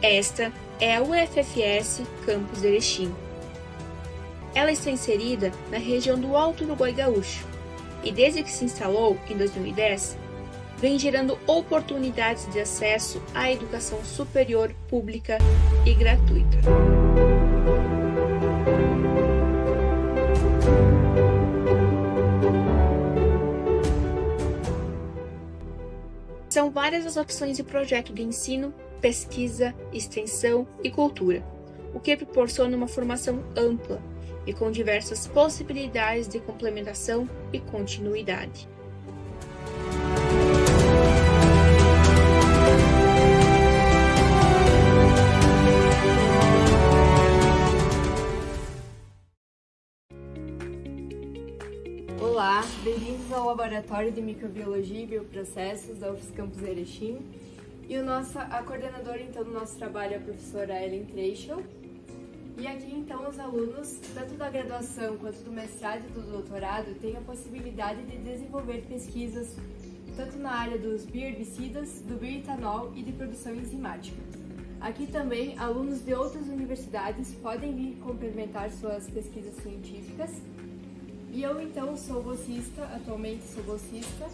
Esta é a UFFS Campus Erechim. Ela está inserida na região do Alto Uruguai Gaúcho e, desde que se instalou em 2010, vem gerando oportunidades de acesso à educação superior pública e gratuita. São várias as opções de projeto de ensino, pesquisa, extensão e cultura, o que proporciona uma formação ampla e com diversas possibilidades de complementação e continuidade. Olá, bem-vindos ao Laboratório de Microbiologia e Bioprocessos da UFS Campus Erechim. E a coordenadora então do nosso trabalho é a professora Ellen Treichel. E aqui então os alunos, tanto da graduação quanto do mestrado e do doutorado, têm a possibilidade de desenvolver pesquisas tanto na área dos bioherbicidas, do bioetanol e de produção enzimática. Aqui também alunos de outras universidades podem vir complementar suas pesquisas científicas. E eu então sou bolsista, atualmente sou bolsista,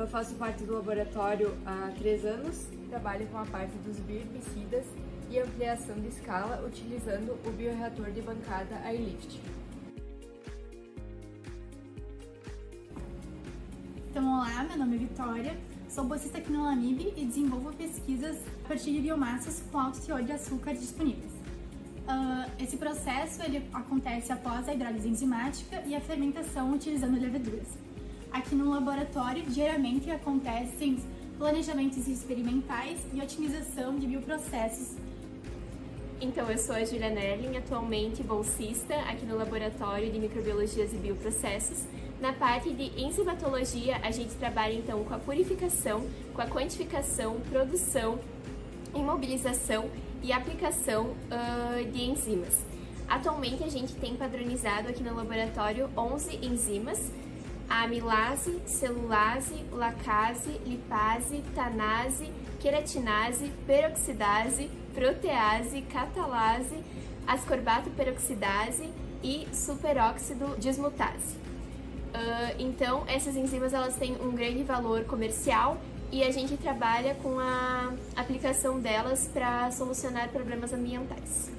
faço parte do laboratório há 3 anos, trabalho com a parte dos bioherbicidas e ampliação de escala utilizando o bioreator de bancada Airlift. Então, olá, meu nome é Vitória, sou bolsista aqui no LAMIB e desenvolvo pesquisas a partir de biomassas com alto teor de açúcar disponíveis. Esse processo ele acontece após a hidrólise enzimática e a fermentação utilizando leveduras. Aqui no laboratório, diariamente acontecem planejamentos experimentais e otimização de bioprocessos. Então, eu sou a Juliana Erling, atualmente bolsista aqui no Laboratório de Microbiologias e Bioprocessos. Na parte de enzimatologia, a gente trabalha então com a purificação, com a quantificação, produção, imobilização e aplicação de enzimas. Atualmente a gente tem padronizado aqui no laboratório 11 enzimas: a amilase, celulase, lacase, lipase, tanase, queratinase, peroxidase, protease, catalase, ascorbato peroxidase e superóxido dismutase. Então essas enzimas elas têm um grande valor comercial e a gente trabalha com a aplicação delas para solucionar problemas ambientais.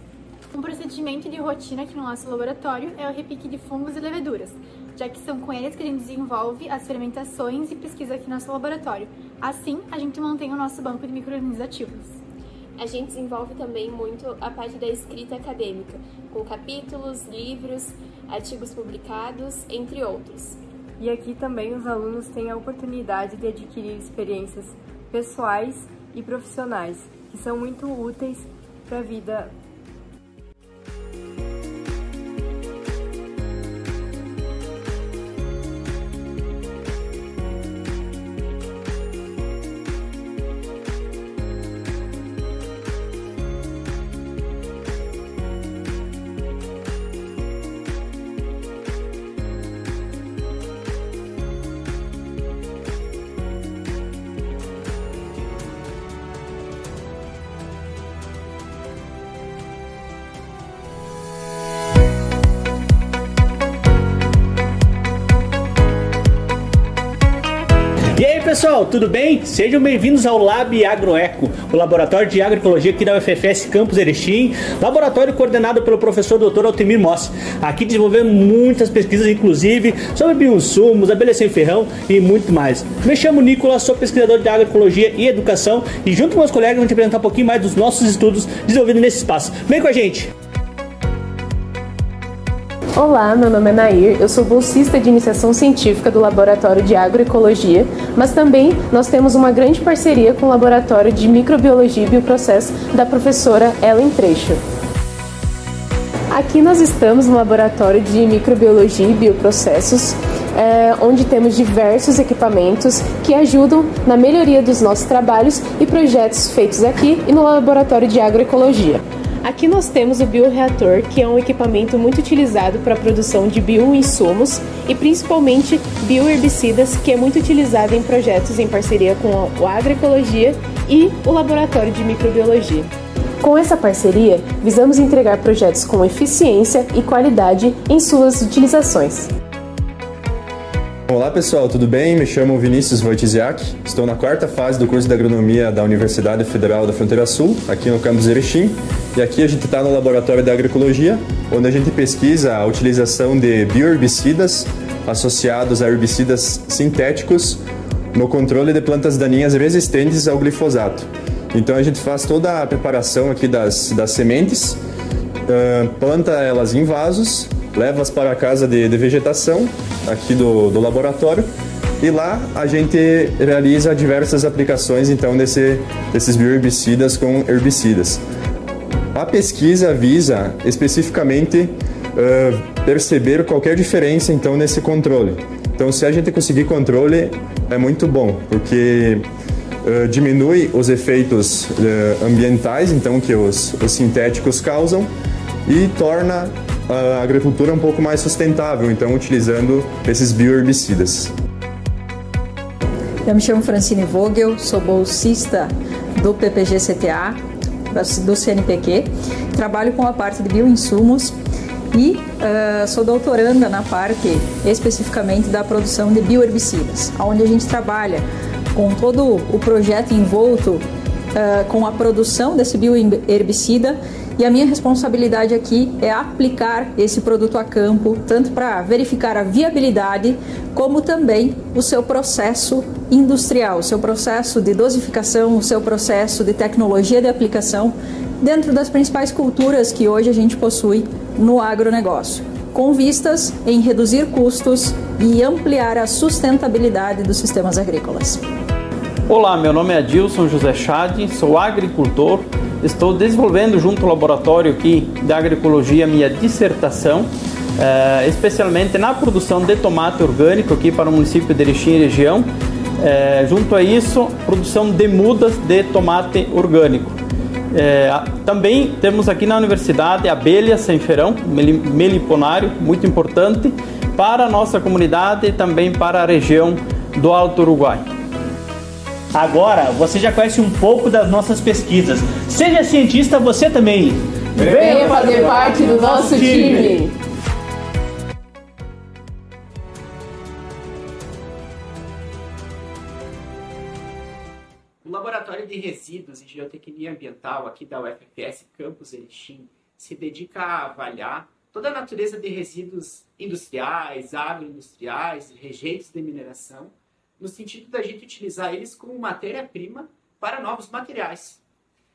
Um procedimento de rotina aqui no nosso laboratório é o repique de fungos e leveduras, já que são com eles que a gente desenvolve as fermentações e pesquisa aqui no nosso laboratório. Assim, a gente mantém o nosso banco de micro-organismos ativos. A gente desenvolve também muito a parte da escrita acadêmica, com capítulos, livros, artigos publicados, entre outros. E aqui também os alunos têm a oportunidade de adquirir experiências pessoais e profissionais, que são muito úteis para a vida. E aí pessoal, tudo bem? Sejam bem-vindos ao Lab Agroeco, o laboratório de agroecologia aqui da UFFS Campus Erechim, laboratório coordenado pelo professor Dr. Altemir Mossi. Aqui desenvolvemos muitas pesquisas, inclusive sobre bioinsumos, abelha sem ferrão e muito mais. Me chamo Nicolas, sou pesquisador de agroecologia e educação e junto com meus colegas vamos te apresentar um pouquinho mais dos nossos estudos desenvolvidos nesse espaço. Vem com a gente! Olá, meu nome é Nair, eu sou bolsista de iniciação científica do Laboratório de Agroecologia, mas também nós temos uma grande parceria com o Laboratório de Microbiologia e Bioprocessos da professora Ellen Treichel. Aqui nós estamos no Laboratório de Microbiologia e Bioprocessos, onde temos diversos equipamentos que ajudam na melhoria dos nossos trabalhos e projetos feitos aqui e no Laboratório de Agroecologia. Aqui nós temos o bioreator, que é um equipamento muito utilizado para a produção de bioinsumos e principalmente bioherbicidas, que é muito utilizado em projetos em parceria com a Agroecologia e o Laboratório de Microbiologia. Com essa parceria, visamos entregar projetos com eficiência e qualidade em suas utilizações. Olá pessoal, tudo bem? Me chamo Vinícius Wojciak, estou na 4ª fase do curso de Agronomia da Universidade Federal da Fronteira Sul, aqui no campus Erechim, e aqui a gente está no Laboratório de Agroecologia, onde a gente pesquisa a utilização de bioherbicidas associados a herbicidas sintéticos no controle de plantas daninhas resistentes ao glifosato. Então a gente faz toda a preparação aqui das sementes, planta elas em vasos, leva-as para a casa de vegetação aqui do laboratório e lá a gente realiza diversas aplicações então desses bioherbicidas com herbicidas. A pesquisa visa especificamente perceber qualquer diferença então nesse controle. Então se a gente conseguir controle é muito bom, porque diminui os efeitos ambientais então que os sintéticos causam e torna a agricultura um pouco mais sustentável, então utilizando esses bioherbicidas. Eu me chamo Francine Vogel, sou bolsista do PPG-CTA, do CNPq, trabalho com a parte de bioinsumos e sou doutoranda na parte especificamente da produção de bioherbicidas, onde a gente trabalha com todo o projeto envolto com a produção desse bioherbicida. E a minha responsabilidade aqui é aplicar esse produto a campo, tanto para verificar a viabilidade, como também o seu processo industrial, o seu processo de dosificação, o seu processo de tecnologia de aplicação, dentro das principais culturas que hoje a gente possui no agronegócio, com vistas em reduzir custos e ampliar a sustentabilidade dos sistemas agrícolas. Olá, meu nome é Adilson José Chade, sou agricultor. Estou desenvolvendo junto ao laboratório aqui da agroecologia minha dissertação, especialmente na produção de tomate orgânico aqui para o município de Erechim e região. Junto a isso, produção de mudas de tomate orgânico. Também temos aqui na universidade abelha sem ferão, meliponário, muito importante para a nossa comunidade e também para a região do Alto Uruguai. Agora você já conhece um pouco das nossas pesquisas. Seja cientista você também. Venha fazer parte do nosso time! O Laboratório de Resíduos e Geotecnia Ambiental aqui da UFPS Campus Erechim se dedica a avaliar toda a natureza de resíduos industriais, agroindustriais, rejeitos de mineração, no sentido da gente utilizar eles como matéria-prima para novos materiais.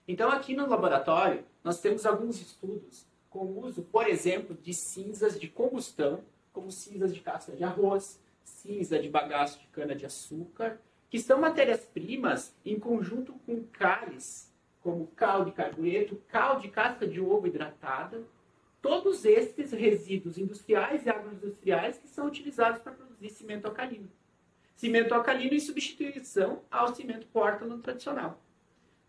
Então, aqui no laboratório, nós temos alguns estudos com o uso, por exemplo, de cinzas de combustão, como cinzas de casca de arroz, cinza de bagaço de cana-de-açúcar, que são matérias-primas em conjunto com cális, como cal de carbureto, cal de casca de ovo hidratada, todos estes resíduos industriais e agroindustriais que são utilizados para produzir cimento alcalino. Cimento alcalino em substituição ao cimento pórtland tradicional,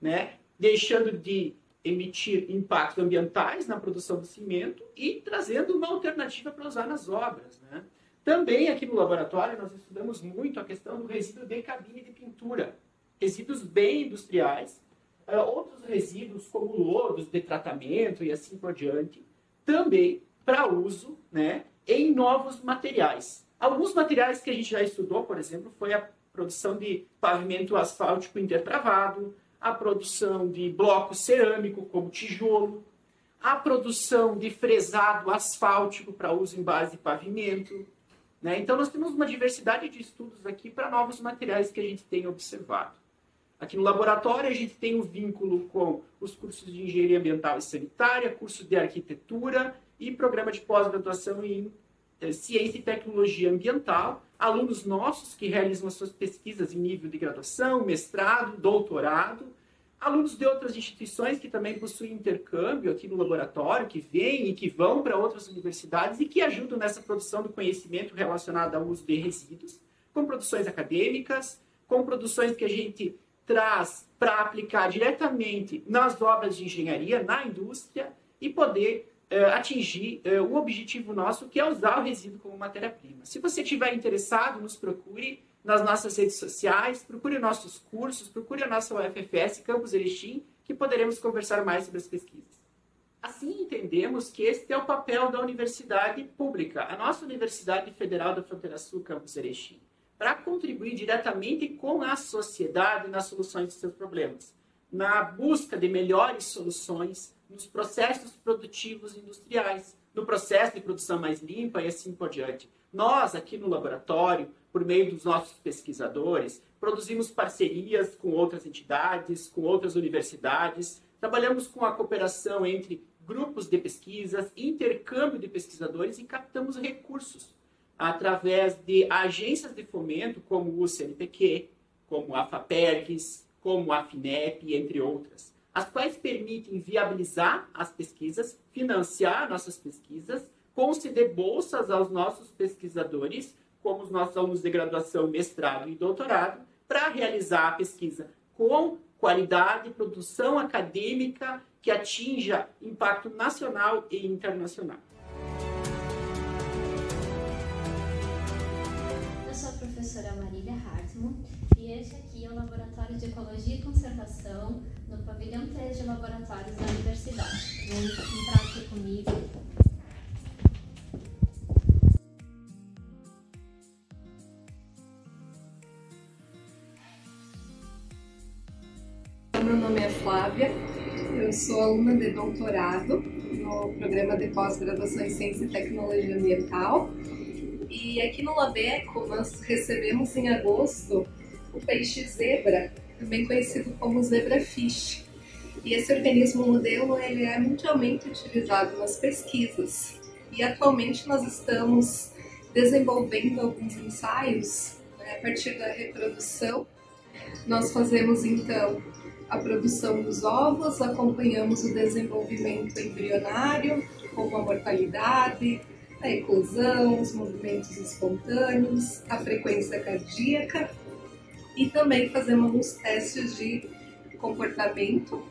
né? Deixando de emitir impactos ambientais na produção do cimento e trazendo uma alternativa para usar nas obras, né? Também aqui no laboratório nós estudamos muito a questão do resíduo de cabine de pintura, resíduos bem industriais, outros resíduos como lodos de tratamento e assim por diante, também para uso, né, em novos materiais. Alguns materiais que a gente já estudou, por exemplo, foi a produção de pavimento asfáltico intertravado, a produção de bloco cerâmico como tijolo, a produção de fresado asfáltico para uso em base de pavimento, né? Então nós temos uma diversidade de estudos aqui para novos materiais que a gente tem observado. Aqui no laboratório a gente tem um vínculo com os cursos de Engenharia Ambiental e Sanitária, curso de Arquitetura e programa de pós-graduação em Ciência e Tecnologia Ambiental, alunos nossos que realizam as suas pesquisas em nível de graduação, mestrado, doutorado, alunos de outras instituições que também possuem intercâmbio aqui no laboratório, que vêm e que vão para outras universidades e que ajudam nessa produção do conhecimento relacionado ao uso de resíduos, com produções acadêmicas, com produções que a gente traz para aplicar diretamente nas obras de engenharia, na indústria, e poder atingir o objetivo nosso, que é usar o resíduo como matéria-prima. Se você estiver interessado, nos procure nas nossas redes sociais, procure nossos cursos, procure a nossa UFPS Campus Erechim, que que poderemos conversar mais sobre as pesquisas. Assim, entendemos que este é o papel da universidade pública, a nossa Universidade Federal da Fronteira Sul, Campus Erechim, para contribuir diretamente com a sociedade nas soluções de seus problemas, na busca de melhores soluções nos processos produtivos industriais, no processo de produção mais limpa e assim por diante. Nós, aqui no laboratório, por meio dos nossos pesquisadores, produzimos parcerias com outras entidades, com outras universidades, trabalhamos com a cooperação entre grupos de pesquisas, intercâmbio de pesquisadores e captamos recursos através de agências de fomento como o CNPq, como a FAPERGS, como a FINEP, entre outras, as quais permitem viabilizar as pesquisas, financiar nossas pesquisas, conceder bolsas aos nossos pesquisadores, como os nossos alunos de graduação, mestrado e doutorado, para realizar a pesquisa com qualidade, produção acadêmica que atinja impacto nacional e internacional. Eu sou a professora Marília Hartmann e este aqui é o Laboratório de Ecologia e Conservação no pavilhão 3 de laboratórios da universidade. Vem entrar aqui comigo. Meu nome é Flávia, eu sou aluna de doutorado no programa de pós-graduação em Ciência e Tecnologia Ambiental e aqui no Labeco nós recebemos em agosto o peixe zebra, também conhecido como zebrafish. E esse organismo modelo ele é mundialmente utilizado nas pesquisas e atualmente nós estamos desenvolvendo alguns ensaios a partir da reprodução. Nós fazemos então a produção dos ovos, acompanhamos o desenvolvimento embrionário, como a mortalidade, a eclosão, os movimentos espontâneos, a frequência cardíaca e também fazemos alguns testes de comportamento,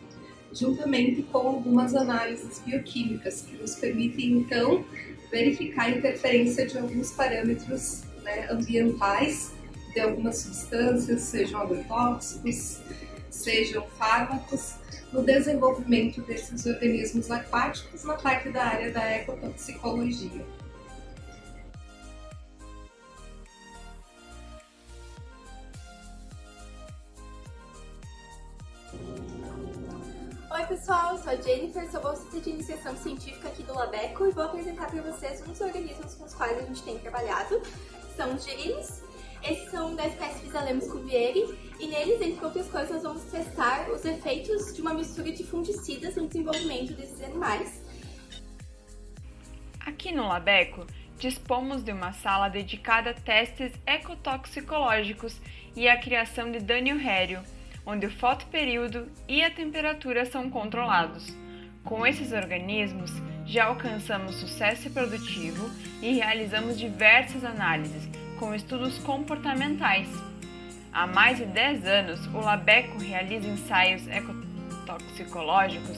juntamente com algumas análises bioquímicas que nos permitem então verificar a interferência de alguns parâmetros ambientais de algumas substâncias, sejam agrotóxicos, sejam fármacos, no desenvolvimento desses organismos aquáticos na parte da área da ecotoxicologia. Oi pessoal, eu sou a Jennifer, sou bolsista de iniciação científica aqui do Labeco e vou apresentar para vocês uns organismos com os quais a gente tem trabalhado. São os girinos. Esses são da espécie Physalemmus cuvieri e neles, entre outras coisas, nós vamos testar os efeitos de uma mistura de fungicidas no desenvolvimento desses animais. Aqui no Labeco, dispomos de uma sala dedicada a testes ecotoxicológicos e à criação de dânio rério, onde o fotoperíodo e a temperatura são controlados. Com esses organismos, já alcançamos sucesso produtivo e realizamos diversas análises, com estudos comportamentais. Há mais de 10 anos, o Labeco realiza ensaios ecotoxicológicos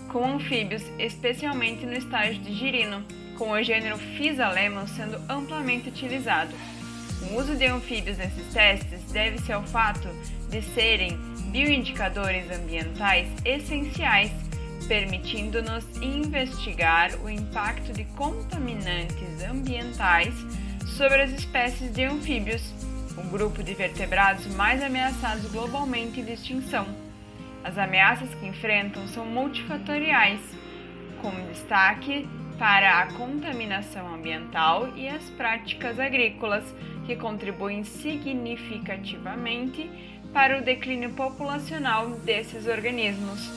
com anfíbios, especialmente no estágio de girino, com o gênero Physalemmus sendo amplamente utilizado. O uso de anfíbios nesses testes deve-se ao fato de serem bioindicadores ambientais essenciais, permitindo-nos investigar o impacto de contaminantes ambientais sobre as espécies de anfíbios, o grupo de vertebrados mais ameaçados globalmente de extinção. As ameaças que enfrentam são multifatoriais, com destaque para a contaminação ambiental e as práticas agrícolas, que contribuem significativamente para o declínio populacional desses organismos.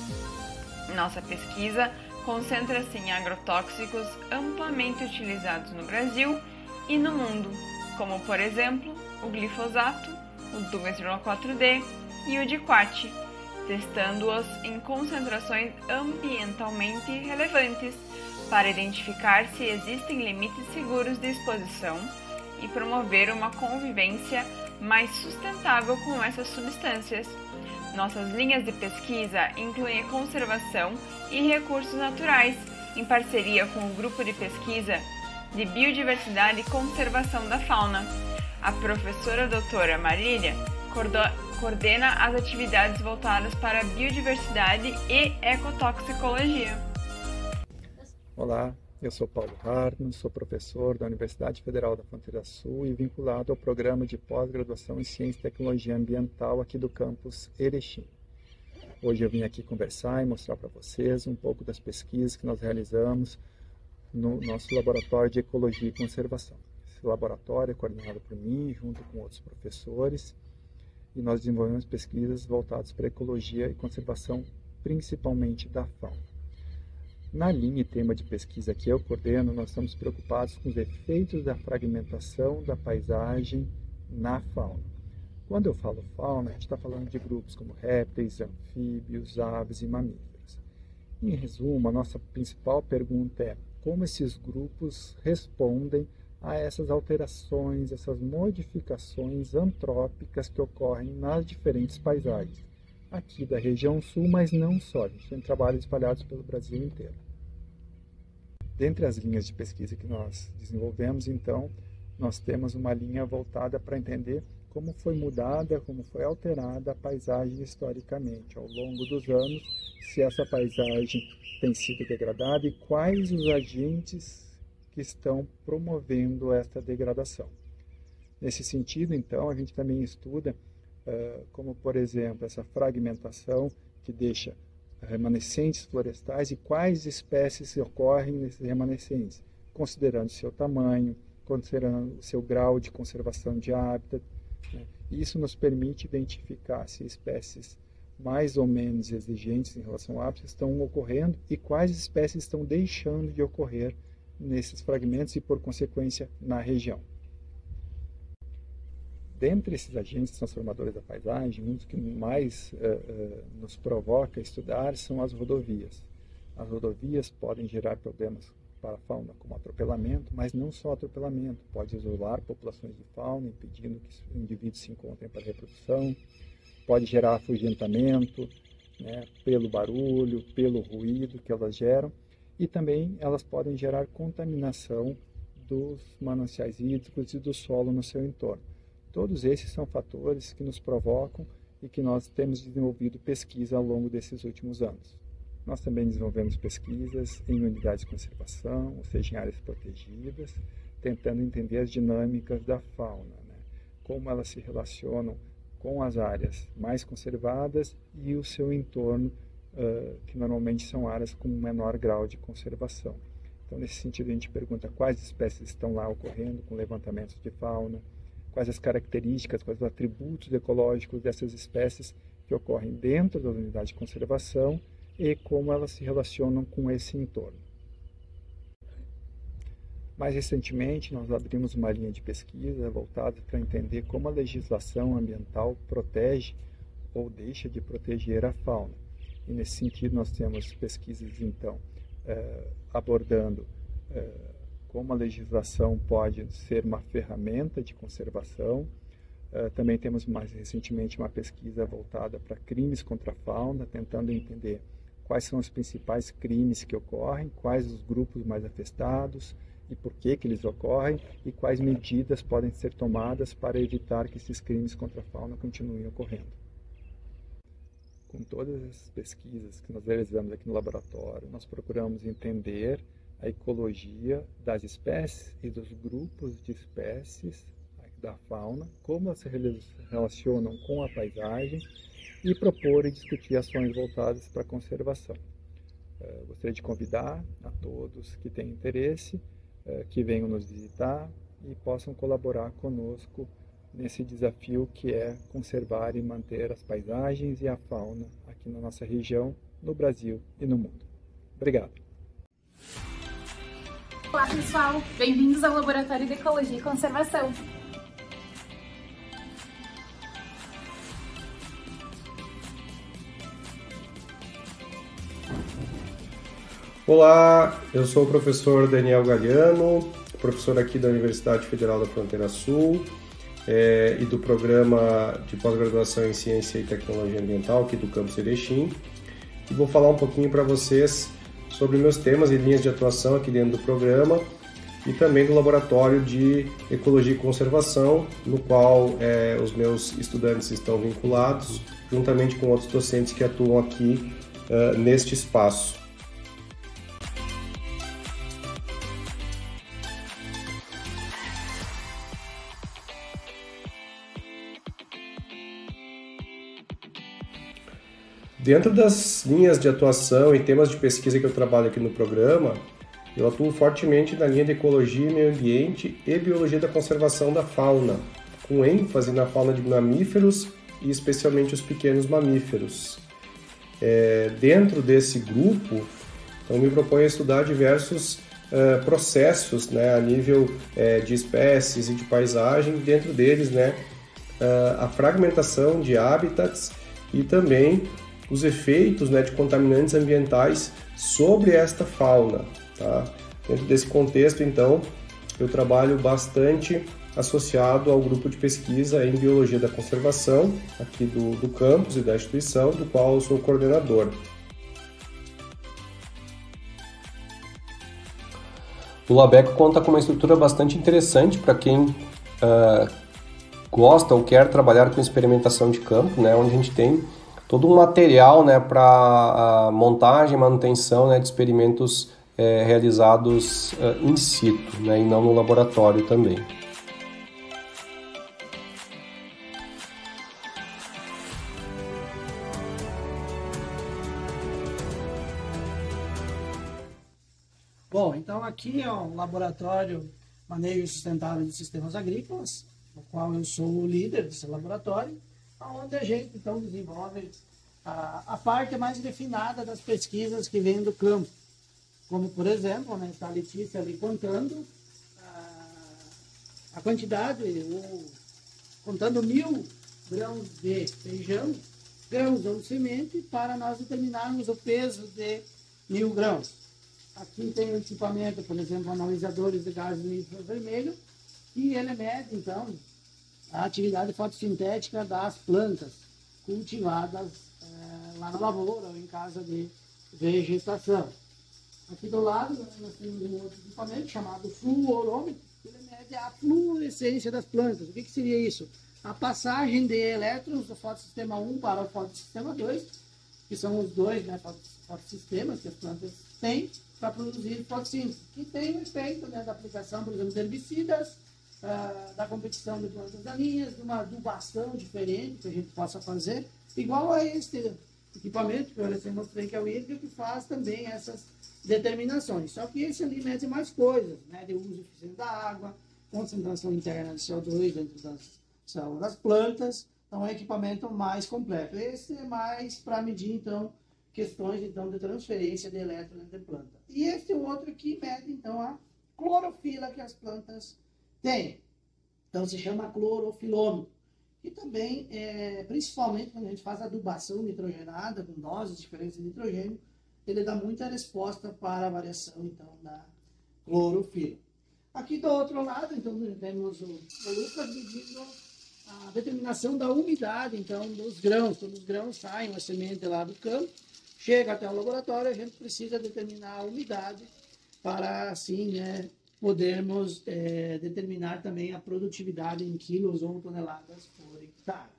Nossa pesquisa concentra-se em agrotóxicos amplamente utilizados no Brasil e no mundo, como por exemplo o glifosato, o 2,4-D e o diquat, testando-os em concentrações ambientalmente relevantes para identificar se existem limites seguros de exposição e promover uma convivência mais sustentável com essas substâncias. Nossas linhas de pesquisa incluem a conservação e recursos naturais, em parceria com o grupo de pesquisa de Biodiversidade e Conservação da Fauna. A professora doutora Marília coordena as atividades voltadas para a biodiversidade e ecotoxicologia. Olá, eu sou Paulo Hartmann, sou professor da Universidade Federal da Fronteira Sul e vinculado ao programa de pós-graduação em Ciência e Tecnologia Ambiental aqui do campus Erechim. Hoje eu vim aqui conversar e mostrar para vocês um pouco das pesquisas que nós realizamos no nosso laboratório de Ecologia e Conservação. Esse laboratório é coordenado por mim, junto com outros professores, e nós desenvolvemos pesquisas voltadas para ecologia e conservação, principalmente da fauna. Na linha e tema de pesquisa que eu coordeno, nós estamos preocupados com os efeitos da fragmentação da paisagem na fauna. Quando eu falo fauna, a gente está falando de grupos como répteis, anfíbios, aves e mamíferos. Em resumo, a nossa principal pergunta é como esses grupos respondem a essas alterações, essas modificações antrópicas que ocorrem nas diferentes paisagens, aqui da região sul, mas não só, a gente tem trabalhos espalhados pelo Brasil inteiro. Dentre as linhas de pesquisa que nós desenvolvemos, então, nós temos uma linha voltada para entender como foi mudada, como foi alterada a paisagem historicamente, ao longo dos anos, se essa paisagem tem sido degradada e quais os agentes que estão promovendo esta degradação. Nesse sentido, então, a gente também estuda como, por exemplo, essa fragmentação que deixa remanescentes florestais e quais espécies ocorrem nesses remanescentes, considerando seu tamanho, considerando o seu grau de conservação de hábitat. Isso nos permite identificar se espécies mais ou menos exigentes em relação a hábitats estão ocorrendo e quais espécies estão deixando de ocorrer nesses fragmentos e, por consequência, na região. Dentre esses agentes transformadores da paisagem, um dos que mais nos provoca a estudar são as rodovias. As rodovias podem gerar problemas para a fauna, como atropelamento, mas não só atropelamento, pode isolar populações de fauna, impedindo que os indivíduos se encontrem para reprodução, pode gerar afugentamento, pelo barulho, pelo ruído que elas geram, e também elas podem gerar contaminação dos mananciais hídricos e do solo no seu entorno. Todos esses são fatores que nos provocam e que nós temos desenvolvido pesquisa ao longo desses últimos anos. Nós também desenvolvemos pesquisas em unidades de conservação, ou seja, em áreas protegidas, tentando entender as dinâmicas da fauna, como elas se relacionam com as áreas mais conservadas e o seu entorno, que normalmente são áreas com menor grau de conservação. Então, nesse sentido, a gente pergunta quais espécies estão lá ocorrendo com levantamentos de fauna, quais as características, quais os atributos ecológicos dessas espécies que ocorrem dentro da unidade de conservação e como elas se relacionam com esse entorno. Mais recentemente, nós abrimos uma linha de pesquisa voltada para entender como a legislação ambiental protege ou deixa de proteger a fauna. E nesse sentido, nós temos pesquisas, então, abordando como a legislação pode ser uma ferramenta de conservação. Também temos mais recentemente uma pesquisa voltada para crimes contra a fauna, tentando entender quais são os principais crimes que ocorrem, quais os grupos mais afetados e por que eles ocorrem e quais medidas podem ser tomadas para evitar que esses crimes contra a fauna continuem ocorrendo. Com todas essas pesquisas que nós realizamos aqui no laboratório, nós procuramos entender a ecologia das espécies e dos grupos de espécies da fauna, como elas se relacionam com a paisagem e propor e discutir ações voltadas para a conservação. Gostaria de convidar a todos que têm interesse, que venham nos visitar e possam colaborar conosco nesse desafio que é conservar e manter as paisagens e a fauna aqui na nossa região, no Brasil e no mundo. Obrigado. Olá pessoal, bem-vindos ao Laboratório de Ecologia e Conservação. Olá, eu sou o professor Daniel Galhano, professor aqui da Universidade Federal da Fronteira Sul e do programa de pós-graduação em Ciência e Tecnologia Ambiental aqui do campus Erechim. E vou falar um pouquinho para vocês sobre meus temas e linhas de atuação aqui dentro do programa e também do Laboratório de Ecologia e Conservação, no qual os meus estudantes estão vinculados, juntamente com outros docentes que atuam aqui neste espaço. Dentro das linhas de atuação e temas de pesquisa que eu trabalho aqui no programa, eu atuo fortemente na linha de ecologia, meio ambiente e biologia da conservação da fauna, com ênfase na fauna de mamíferos e especialmente os pequenos mamíferos. Dentro desse grupo, eu me proponho a estudar diversos processos, né, a nível de espécies e de paisagem, dentro deles, né, a fragmentação de hábitats e também os efeitos, né, de contaminantes ambientais sobre esta fauna. Tá? Dentro desse contexto, então, eu trabalho bastante associado ao grupo de pesquisa em Biologia da Conservação, aqui do campus e da instituição, do qual eu sou coordenador. O Labeco conta com uma estrutura bastante interessante para quem gosta ou quer trabalhar com experimentação de campo, né, onde a gente tem todo um material, né, para montagem e manutenção, né, de experimentos realizados in situ, né, e não no laboratório também. Bom, então aqui é um laboratório Manejo Sustentável de Sistemas Agrícolas, no qual eu sou o líder desse laboratório, onde a gente então desenvolve a parte mais refinada das pesquisas que vêm do campo. Como, por exemplo, né, está a Letícia ali contando a quantidade, contando 1000 grãos de feijão, grãos ou semente, para nós determinarmos o peso de 1000 grãos. Aqui tem um equipamento, por exemplo, analisadores de gases no infravermelho, e ele mede, então, a atividade fotossintética das plantas cultivadas lá na lavoura ou em casa de vegetação. Aqui do lado nós temos um outro equipamento chamado fluorômetro, que ele mede a fluorescência das plantas. O que seria isso? A passagem de elétrons do fotossistema 1 para o fotossistema 2, que são os dois, né, fotossistemas que as plantas têm para produzir fotossíntese, que tem o efeito, né, da aplicação, por exemplo, de herbicidas, da competição de plantas daninhas, de uma adubação diferente que a gente possa fazer, igual a este equipamento que eu já mostrei, que é o hídrico, que faz também essas determinações. Só que esse ali mede mais coisas, né, de uso eficiente da água, concentração interna de CO2 dentro das células das plantas. Então é um equipamento mais completo. Esse é mais para medir, então, questões então, de transferência de elétrons entre planta. E este outro aqui mede, então, a clorofila que as plantas têm. Então se chama clorofilômetro. E também, principalmente quando a gente faz adubação nitrogenada, com doses diferentes de nitrogênio, ele dá muita resposta para a variação, então, da clorofila. Aqui do outro lado, então, temos o Lucas medindo a determinação da umidade, então, dos grãos. Quando os grãos saem, a semente lá do campo, chega até o laboratório, a gente precisa determinar a umidade para, assim, né, podermos determinar também a produtividade em quilos ou toneladas por hectare.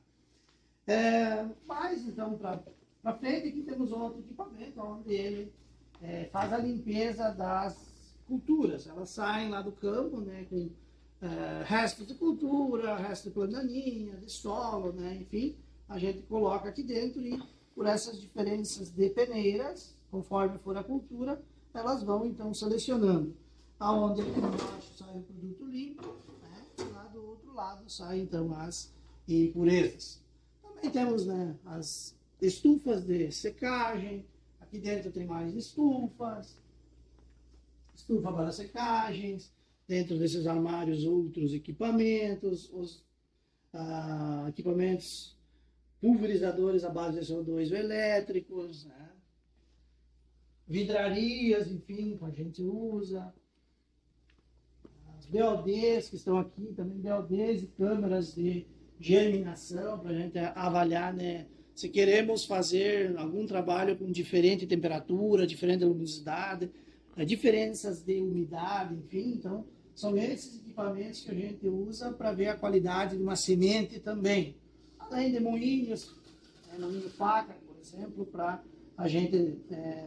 Mas, então, para frente, aqui temos outro equipamento, onde ele faz a limpeza das culturas. Elas saem lá do campo, né, com restos de cultura, restos de planta daninha, de solo, né, enfim, a gente coloca aqui dentro e, por essas diferenças de peneiras, conforme for a cultura, elas vão, então, selecionando. Aonde aqui embaixo sai o produto limpo, né? E lá do outro lado saem, então, as impurezas. Também temos, né, as estufas de secagem. Aqui dentro tem mais estufas, estufa para secagens. Dentro desses armários, outros equipamentos, os equipamentos pulverizadores à base de CO2 elétricos, né? Vidrarias, enfim, que a gente usa. As BODs que estão aqui, também BODs e câmeras de germinação, para a gente avaliar, né, se queremos fazer algum trabalho com diferente temperatura, diferente luminosidade, diferenças de umidade, enfim. Então, São esses equipamentos que a gente usa para ver a qualidade de uma semente também. Além de moinhos, moinho faca, por exemplo, para a gente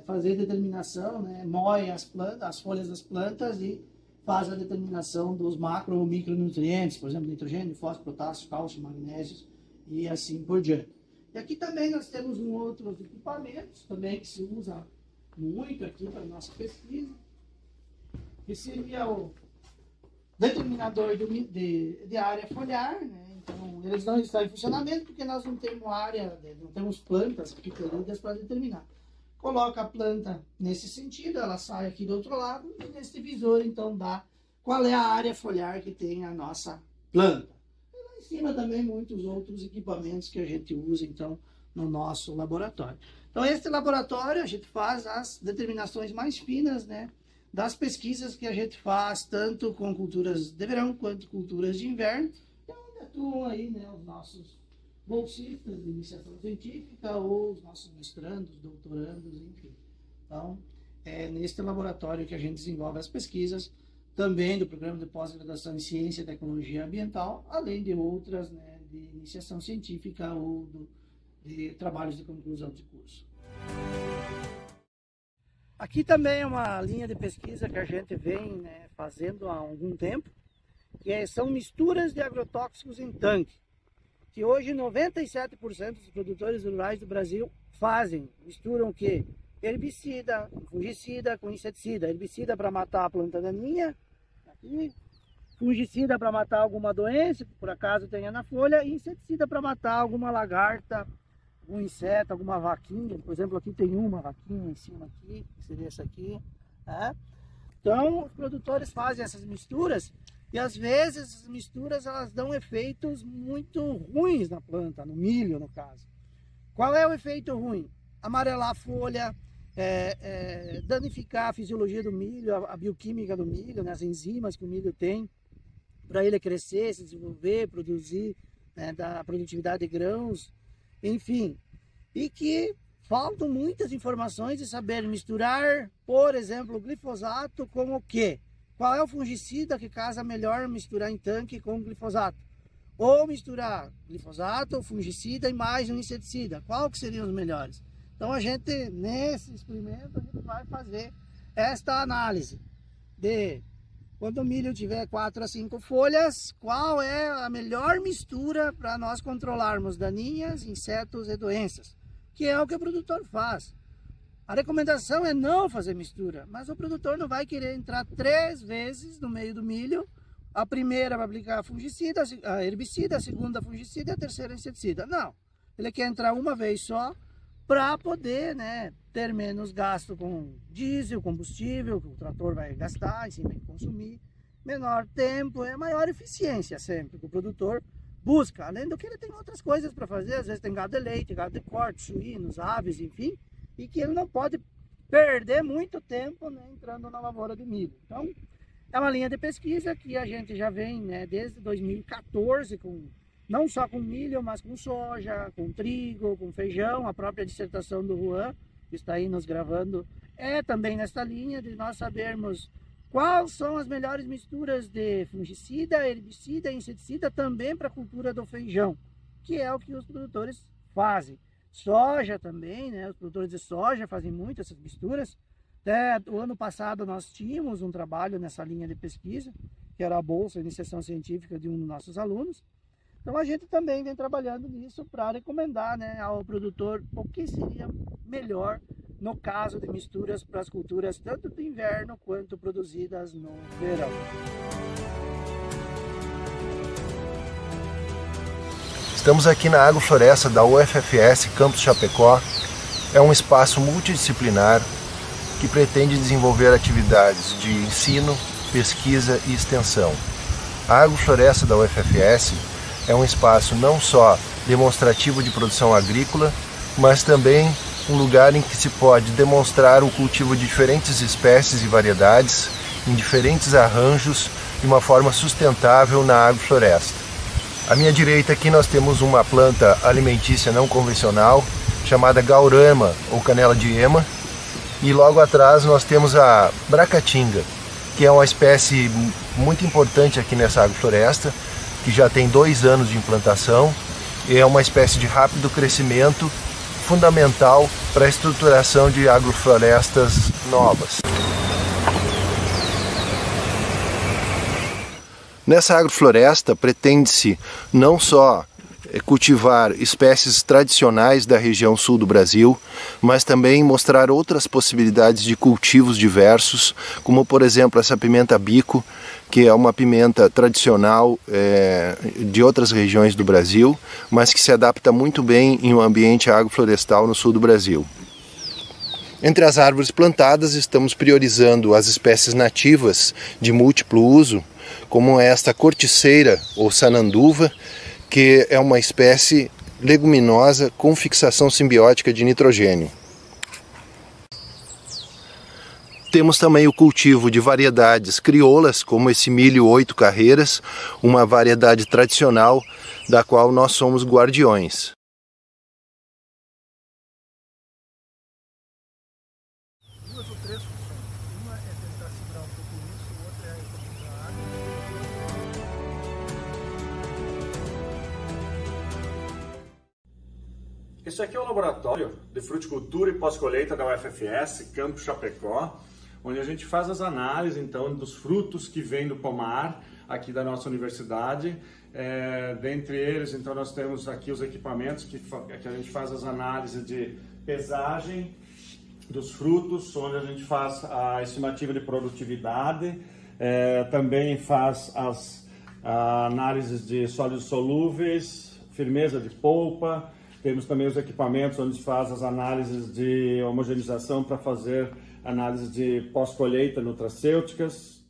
fazer determinação, moe as plantas, as folhas das plantas e faz a determinação dos macro ou micronutrientes, por exemplo, nitrogênio, fósforo, potássio, cálcio, magnésio e assim por diante. E aqui também nós temos outros equipamentos também que se usa muito aqui para a nossa pesquisa, que seria o determinador de área foliar, Então, eles não estão em funcionamento porque nós não temos área, não temos plantas recolhidas para determinar. Coloca a planta nesse sentido, ela sai aqui do outro lado e nesse visor, então, dá qual é a área foliar que tem a nossa planta. E lá em cima também muitos outros equipamentos que a gente usa, então, no nosso laboratório. Então, esse laboratório a gente faz as determinações mais finas, das pesquisas que a gente faz, tanto com culturas de verão quanto culturas de inverno, e onde atuam aí, os nossos bolsistas de iniciação científica ou os nossos mestrandos, doutorandos, enfim. Então, é neste laboratório que a gente desenvolve as pesquisas, também do programa de pós-graduação em Ciência e Tecnologia Ambiental, além de outras, de iniciação científica ou de trabalhos de conclusão de curso. Aqui também é uma linha de pesquisa que a gente vem fazendo há algum tempo, que são misturas de agrotóxicos em tanque, que hoje 97% dos produtores rurais do Brasil fazem. Misturam o quê? Herbicida, fungicida com inseticida. Herbicida para matar a planta daninha, aqui. Fungicida para matar alguma doença que por acaso tenha na folha, e inseticida para matar alguma lagarta, um inseto, alguma vaquinha. Por exemplo, aqui tem uma vaquinha em cima aqui, que seria essa aqui. Então, os produtores fazem essas misturas e às vezes essas misturas elas dão efeitos muito ruins na planta, no milho no caso. Qual é o efeito ruim? Amarelar a folha, danificar a fisiologia do milho, a bioquímica do milho, as enzimas que o milho tem para ele crescer, se desenvolver, produzir, da produtividade de grãos, enfim. E que faltam muitas informações de saber misturar, por exemplo, o glifosato com o quê? Qual é o fungicida que casa melhor misturar em tanque com glifosato? Ou misturar glifosato, fungicida e mais um inseticida. Qual que seriam os melhores? Então a gente, nesse experimento, a gente vai fazer esta análise de quando o milho tiver 4 a 5 folhas, qual é a melhor mistura para nós controlarmos daninhas, insetos e doenças, que é o que o produtor faz. A recomendação é não fazer mistura, mas o produtor não vai querer entrar 3 vezes no meio do milho. A primeira vai aplicar fungicida, a herbicida, a segunda fungicida e a terceira inseticida. Não, ele quer entrar uma vez só para poder ter menos gasto com diesel, combustível, que o trator vai gastar, em cima vai consumir, menor tempo, maior eficiência sempre que o produtor busca. Além do que ele tem outras coisas para fazer, às vezes tem gado de leite, gado de corte, suínos, aves, enfim, e que ele não pode perder muito tempo entrando na lavoura de milho. Então, é uma linha de pesquisa que a gente já vem desde 2014, não só com milho, mas com soja, com trigo, com feijão. A própria dissertação do Juan, que está aí nos gravando, é também nessa linha de nós sabermos quais são as melhores misturas de fungicida, herbicida e inseticida também para a cultura do feijão, que é o que os produtores fazem. Soja também, os produtores de soja fazem muito essas misturas. O ano passado nós tínhamos um trabalho nessa linha de pesquisa, que era a bolsa de iniciação científica de um dos nossos alunos. Então a gente também vem trabalhando nisso para recomendar ao produtor o que seria melhor no caso de misturas para as culturas tanto do inverno quanto produzidas no verão. Estamos aqui na Agrofloresta da UFFS Campus Chapecó. É um espaço multidisciplinar que pretende desenvolver atividades de ensino, pesquisa e extensão. A Agrofloresta da UFFS é um espaço não só demonstrativo de produção agrícola, mas também um lugar em que se pode demonstrar o cultivo de diferentes espécies e variedades, em diferentes arranjos, de uma forma sustentável na agrofloresta. À minha direita aqui nós temos uma planta alimentícia não convencional, chamada gaurama ou canela de ema, e logo atrás nós temos a bracatinga, que é uma espécie muito importante aqui nessa agrofloresta, que já tem 2 anos de implantação, e é uma espécie de rápido crescimento, fundamental para a estruturação de agroflorestas novas. Nessa agrofloresta pretende-se não só cultivar espécies tradicionais da região sul do Brasil, mas também mostrar outras possibilidades de cultivos diversos, como por exemplo essa pimenta bico, que é uma pimenta tradicional de outras regiões do Brasil, mas que se adapta muito bem em um ambiente agroflorestal no sul do Brasil. Entre as árvores plantadas, estamos priorizando as espécies nativas de múltiplo uso, como esta corticeira ou sananduva, que é uma espécie leguminosa com fixação simbiótica de nitrogênio. Temos também o cultivo de variedades crioulas, como esse milho 8 carreiras, uma variedade tradicional da qual nós somos guardiões. Esse aqui é o laboratório de fruticultura e pós-colheita da UFFS, Campus Chapecó, onde a gente faz as análises então dos frutos que vêm do pomar aqui da nossa universidade. Dentre eles, então, nós temos aqui os equipamentos que a gente faz as análises de pesagem dos frutos, onde a gente faz a estimativa de produtividade, também faz as análises de sólidos solúveis, firmeza de polpa. Temos também os equipamentos onde se faz as análises de homogeneização para fazer análise de pós-colheita nutracêuticas.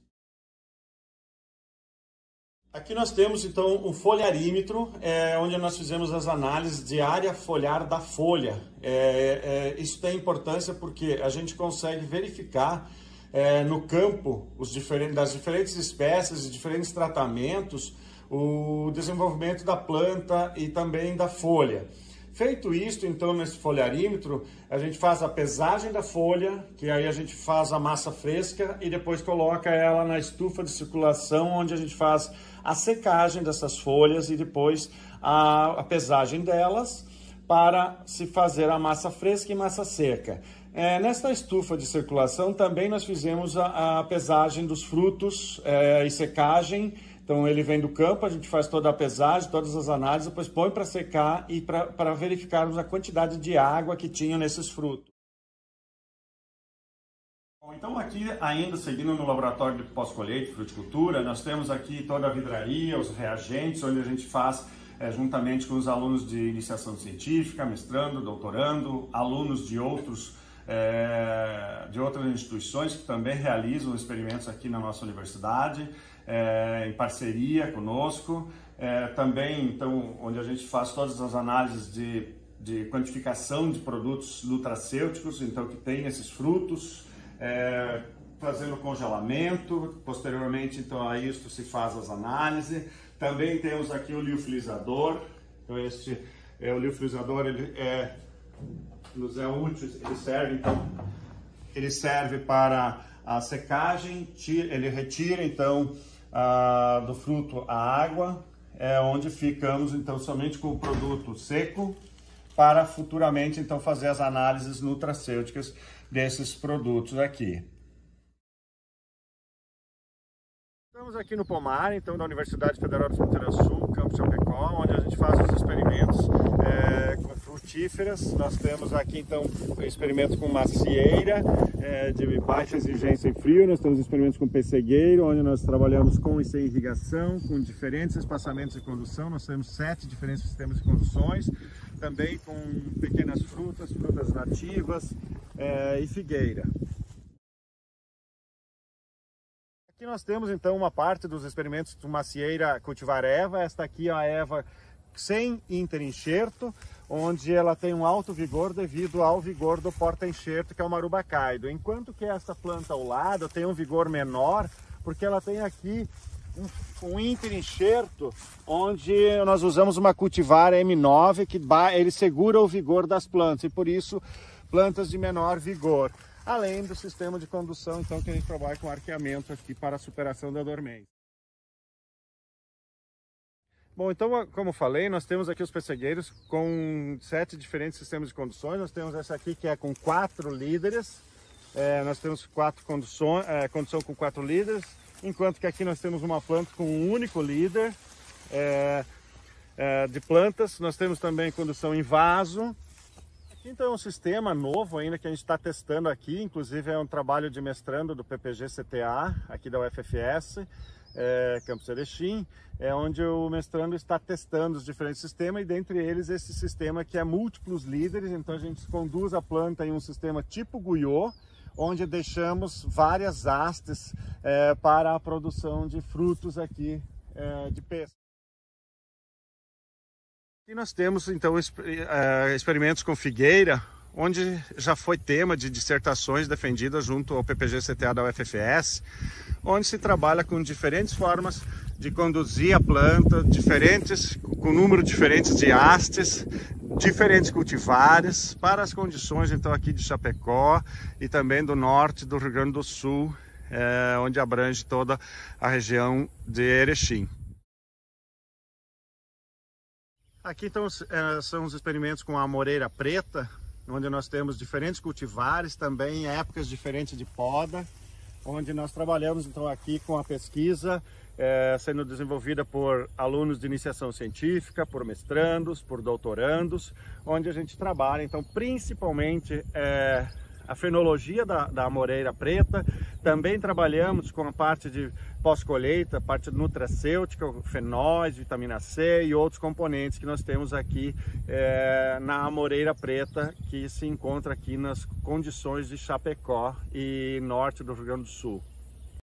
Aqui nós temos então um folharímetro, onde nós fizemos as análises de área foliar da folha. Isso tem importância porque a gente consegue verificar no campo das diferentes espécies e diferentes tratamentos o desenvolvimento da planta e também da folha. Feito isto, então, nesse folharímetro, a gente faz a pesagem da folha, que aí a gente faz a massa fresca e depois coloca ela na estufa de circulação, onde a gente faz a secagem dessas folhas e depois a pesagem delas para se fazer a massa fresca e massa seca. Nesta estufa de circulação também nós fizemos a pesagem dos frutos e secagem. Então ele vem do campo, a gente faz toda a pesagem, todas as análises, depois põe para secar e para verificarmos a quantidade de água que tinham nesses frutos. Bom, então aqui ainda seguindo no laboratório de pós-colheita e fruticultura, nós temos aqui toda a vidraria, os reagentes, onde a gente faz juntamente com os alunos de iniciação científica, mestrando, doutorando, alunos de outras instituições que também realizam experimentos aqui na nossa universidade, em parceria conosco, também então onde a gente faz todas as análises de quantificação de produtos nutracêuticos, então que tem esses frutos, fazendo congelamento, posteriormente então a isso se faz as análises. Também temos aqui o liofilizador, então este o liofilizador, ele nos é útil, ele serve para a secagem, ele retira então do fruto a água, onde ficamos então somente com o produto seco para futuramente então fazer as análises nutracêuticas desses produtos aqui. Estamos aqui no pomar então da Universidade Federal da Fronteira Sul, Campus Chapecó, onde a gente faz os experimentos com frutíferas. Nós temos aqui então experimentos com macieira de baixa exigência em frio, nós temos experimentos com pessegueiro, onde nós trabalhamos com e sem irrigação, com diferentes espaçamentos de condução. Nós temos 7 diferentes sistemas de conduções, também com pequenas frutas nativas e figueira. Aqui nós temos então uma parte dos experimentos de macieira cultivar Eva. Esta aqui é a Eva sem interenxerto, onde ela tem um alto vigor devido ao vigor do porta-enxerto, que é o marubacaido. Enquanto que essa planta ao lado tem um vigor menor, porque ela tem aqui um interenxerto, onde nós usamos uma cultivar M9, que ele segura o vigor das plantas, e por isso plantas de menor vigor. além do sistema de condução, então, que a gente trabalha com arqueamento aqui para a superação da dormência. Bom, então, como falei, nós temos aqui os pessegueiros com 7 diferentes sistemas de conduções. Nós temos essa aqui que é com 4 líderes. Nós temos 4 condução com 4 líderes, enquanto que aqui nós temos uma planta com um único líder de plantas. Nós temos também condução em vaso. Aqui então é um sistema novo ainda que a gente está testando aqui, inclusive é um trabalho de mestrando do PPG-CTA, aqui da UFFS, Campus Erechim, onde o mestrando está testando os diferentes sistemas e dentre eles esse sistema que é múltiplos líderes. Então a gente conduz a planta em um sistema tipo Guyot, onde deixamos várias hastes para a produção de frutos aqui de pesca. E nós temos então experimentos com figueira, onde já foi tema de dissertações defendidas junto ao PPG-CTA da UFFS, onde se trabalha com diferentes formas de conduzir a planta, com número diferentes de hastes, diferentes cultivares, para as condições então aqui de Chapecó e também do norte do Rio Grande do Sul, onde abrange toda a região de Erechim. Aqui então, são os experimentos com a amoreira preta, onde nós temos diferentes cultivares, também épocas diferentes de poda, onde nós trabalhamos então aqui com a pesquisa sendo desenvolvida por alunos de iniciação científica, por mestrandos, por doutorandos, onde a gente trabalha então principalmente a fenologia da amoreira preta. Também trabalhamos com a parte de pós-colheita, a parte nutracêutica, fenóis, vitamina C e outros componentes que nós temos aqui na amoreira preta, que se encontra aqui nas condições de Chapecó e norte do Rio Grande do Sul.